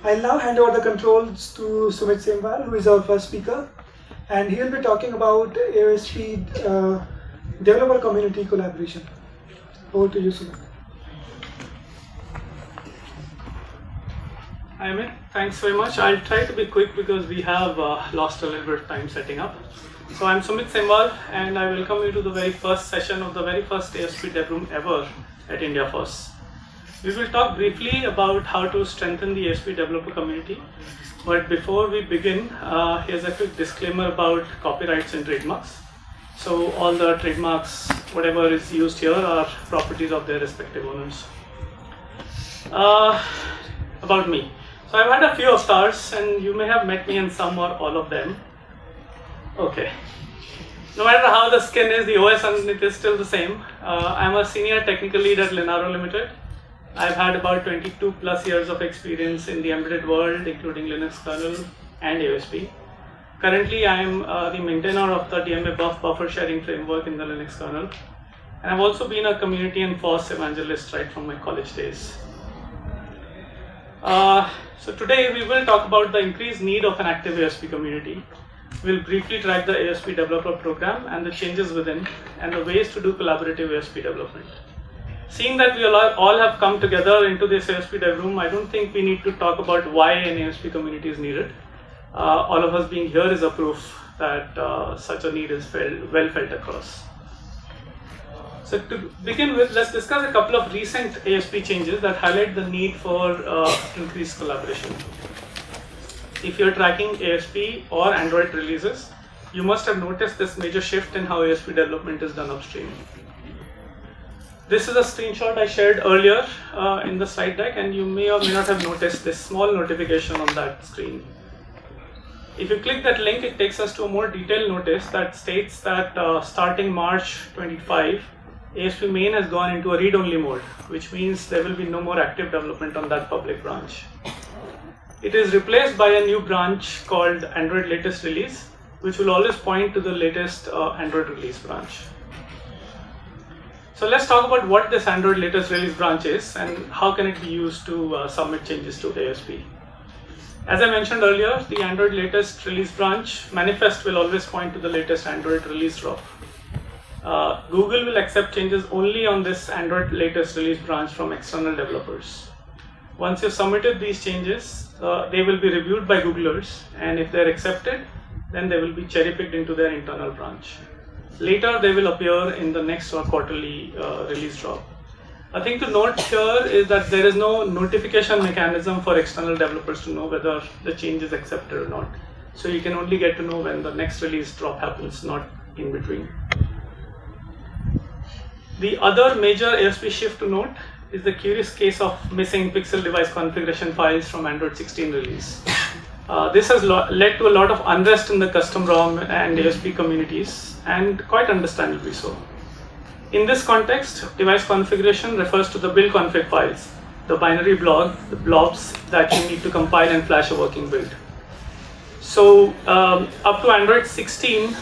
I'll now hand over the controls to Sumit Semwal, who is our first speaker, and he'll be talking about AOSP developer community collaboration. Over to you, Sumit. Hi, Amit. Thanks very much. I'll try to be quick because we have lost a little bit of time setting up. So I'm Sumit Semwal, and I welcome you to the very first session of the very first AOSP Dev Room ever at India First. We will talk briefly about how to strengthen the AOSP developer community. But before we begin, here's a quick disclaimer about copyrights and trademarks. So all the trademarks, whatever is used here, are properties of their respective owners. About me. So I've had a few avatars, and you may have met me in some or all of them. Okay. No matter how the skin is, the OS underneath is still the same. I'm a senior technical lead at Linaro Limited. I've had about 22 plus years of experience in the embedded world, including Linux kernel and AOSP. Currently, I'm the maintainer of the DMA buffer sharing framework in the Linux kernel. And I've also been a community and FOSS evangelist right from my college days. So today we will talk about the increased need of an active AOSP community. We'll briefly track the AOSP developer program and the changes within, and the ways to do collaborative AOSP development. Seeing that we all have come together into this AOSP Dev Room, I don't think we need to talk about why an AOSP community is needed. All of us being here is a proof that such a need is well felt across. So to begin with, let's discuss a couple of recent AOSP changes that highlight the need for increased collaboration. If you're tracking AOSP or Android releases, you must have noticed this major shift in how AOSP development is done upstream. This is a screenshot I shared earlier in the slide deck, and you may or may not have noticed this small notification on that screen. If you click that link, it takes us to a more detailed notice that states that starting March 25, AOSP main has gone into a read-only mode, which means there will be no more active development on that public branch. It is replaced by a new branch called Android latest release, which will always point to the latest Android release branch. So let's talk about what this Android latest release branch is and how can it be used to submit changes to AOSP. As I mentioned earlier, the Android latest release branch manifest will always point to the latest Android release drop. Google will accept changes only on this Android latest release branch from external developers. Once you've submitted these changes, they will be reviewed by Googlers, and if they're accepted, then they will be cherry-picked into their internal branch. Later, they will appear in the next or quarterly release drop. A thing to note here is that there is no notification mechanism for external developers to know whether the change is accepted or not. So you can only get to know when the next release drop happens, not in between. The other major AOSP shift to note is the curious case of missing Pixel device configuration files from Android 16 release. This has led to a lot of unrest in the custom ROM and AOSP communities, and quite understandably so. In this context, device configuration refers to the build config files, the binary the blobs that you need to compile and flash a working build. So up to Android 16,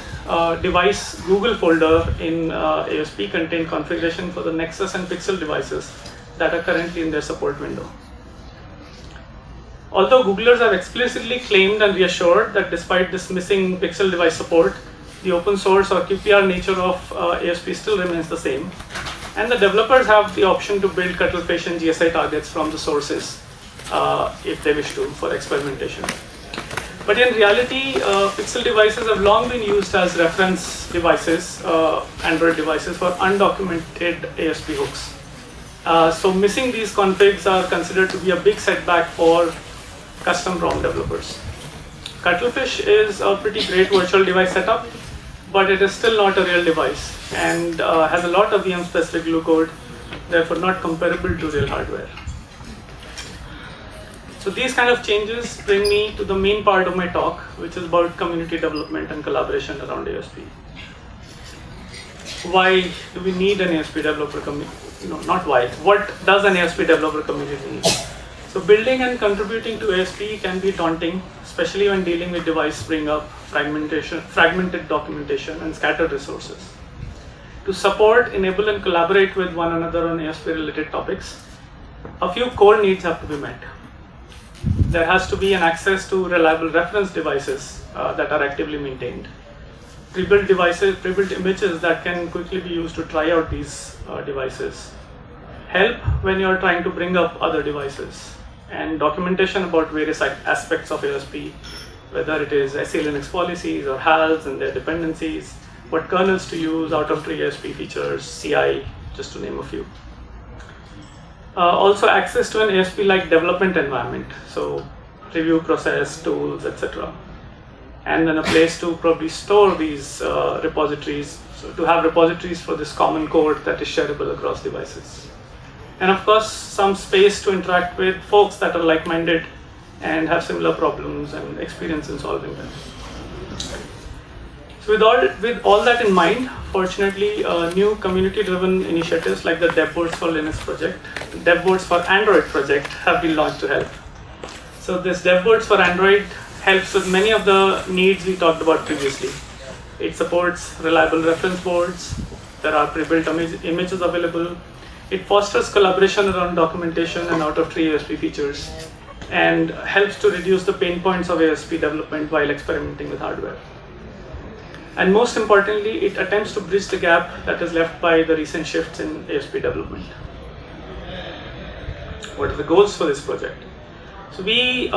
device Google folder in AOSP contained configuration for the Nexus and Pixel devices that are currently in their support window. Although Googlers have explicitly claimed and reassured that despite this missing Pixel device support, the open source or QPR nature of AOSP still remains the same, and the developers have the option to build Cuttlefish and GSI targets from the sources if they wish to for experimentation. But in reality, Pixel devices have long been used as reference devices, Android devices, for undocumented AOSP hooks. So missing these configs are considered to be a big setback for custom ROM developers. Cuttlefish is a pretty great virtual device setup, but it is still not a real device and has a lot of VM-specific glue code, therefore not comparable to real hardware. So these kind of changes bring me to the main part of my talk, which is about community development and collaboration around AOSP. Why do we need an AOSP developer community? Not why. What does an AOSP developer community need? So building and contributing to AOSP can be daunting, especially when dealing with device bring-up, fragmented documentation, and scattered resources. To support, enable, and collaborate with one another on AOSP-related topics, a few core needs have to be met. there has to be an access to reliable reference devices that are actively maintained. Pre-built devices, pre-built images that can quickly be used to try out these devices. Help when you are trying to bring up other devices, and documentation about various aspects of ASP, whether it is SE Linux policies or HALs and their dependencies, what kernels to use, out-of-tree ASP features, CI, just to name a few. Also access to an ASP-like development environment, so review process, tools, etc. And then a place to probably store these repositories, so to have repositories for this common code that is shareable across devices. And of course, some space to interact with folks that are like-minded and have similar problems and experience in solving them. So with all that in mind, fortunately, new community-driven initiatives like the DevBoards for Linux project, DevBoards for Android project have been launched to help. So this DevBoards for Android helps with many of the needs we talked about previously. It supports reliable reference boards. There are pre-built images available. It fosters collaboration around documentation and out-of-tree ASP features, and helps to reduce the pain points of ASP development while experimenting with hardware. And most importantly, it attempts to bridge the gap that is left by the recent shifts in ASP development. What are the goals for this project? So we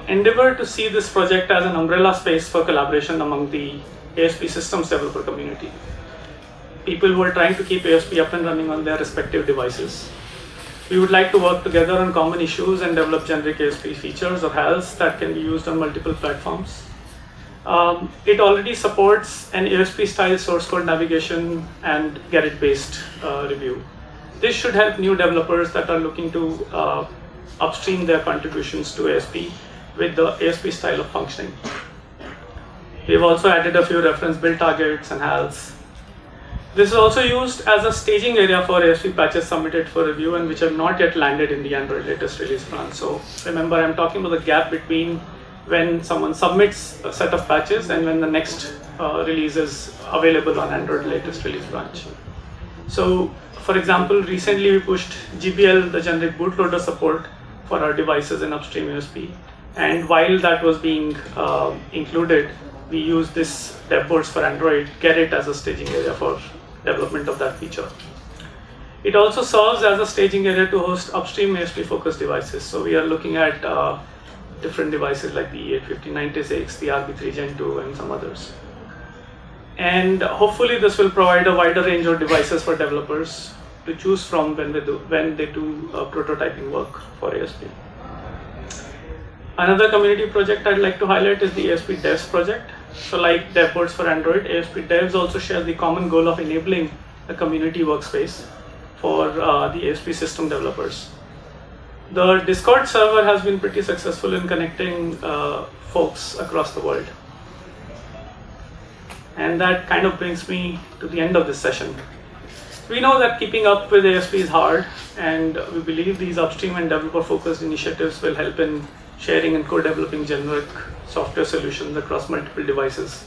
endeavor to see this project as an umbrella space for collaboration among the ASP systems developer community. People who are trying to keep ASP up and running on their respective devices. We would like to work together on common issues and develop generic ASP features or HALs that can be used on multiple platforms. It already supports an ASP-style source code navigation and Gerrit-based review. This should help new developers that are looking to upstream their contributions to ASP with the ASP style of functioning. We've also added a few reference build targets and HALs. This is also used as a staging area for ASP patches submitted for review and which have not yet landed in the Android latest release branch. So remember, I'm talking about the gap between when someone submits a set of patches and when the next release is available on Android latest release branch. So for example, recently we pushed GPL, the generic bootloader support for our devices in upstream ASP. And while that was being included, we used this DevBoards for Android, Gerrit as a staging area for development of that feature. It also serves as a staging area to host upstream ASP focused devices. So we are looking at different devices like the E85096, the RB3 Gen 2, and some others. And hopefully this will provide a wider range of devices for developers to choose from when they do prototyping work for ASP. Another community project I'd like to highlight is the ASP Devs project. So like DevBoards for Android, ASP Devs also shares the common goal of enabling a community workspace for the ASP system developers. The Discord server has been pretty successful in connecting folks across the world. And that kind of brings me to the end of this session. We know that keeping up with ASP is hard, and we believe these upstream and developer-focused initiatives will help in sharing and co-developing generic software solutions across multiple devices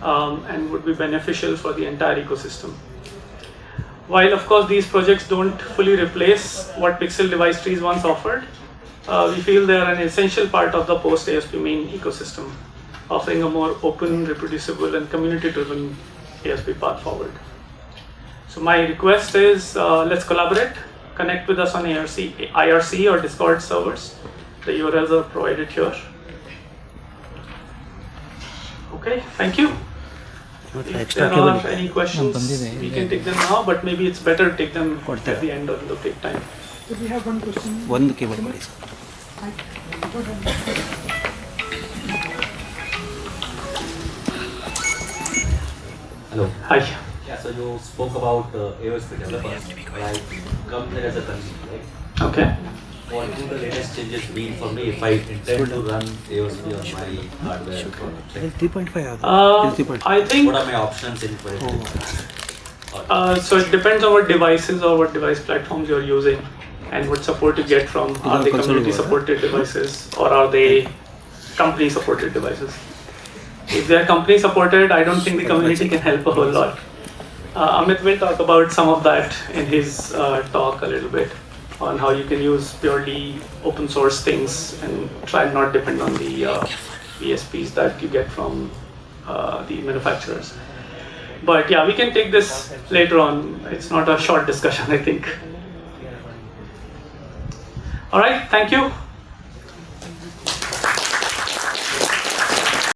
and would be beneficial for the entire ecosystem. While of course these projects don't fully replace what Pixel device trees once offered, we feel they are an essential part of the post-ASP main ecosystem, offering a more open, reproducible, and community-driven ASP path forward. So my request is let's collaborate, connect with us on IRC or Discord servers. The URLs are provided here. Okay, thank you. If there are any questions, we can take them now, but maybe it's better to take them at the end of the break time. So we have one question. One keyboard, please. Hello. Hi. Yeah, so you spoke about ASP developers. Like, come there as a consumer, right? Okay. What do the latest changes mean for me if I intend to run ASP on my hardware? 3.5. I think What are my options in for it? so it depends on what devices or what device platforms you're using and what support you get from. Are they community supported devices or are they company supported devices? If they're company supported, I don't think the community can help a whole lot. Amit will talk about some of that in his talk a little bit. on how you can use purely open source things and try and not depend on the ESPs that you get from the manufacturers. But yeah, we can take this later on. It's not a short discussion, I think. All right, thank you.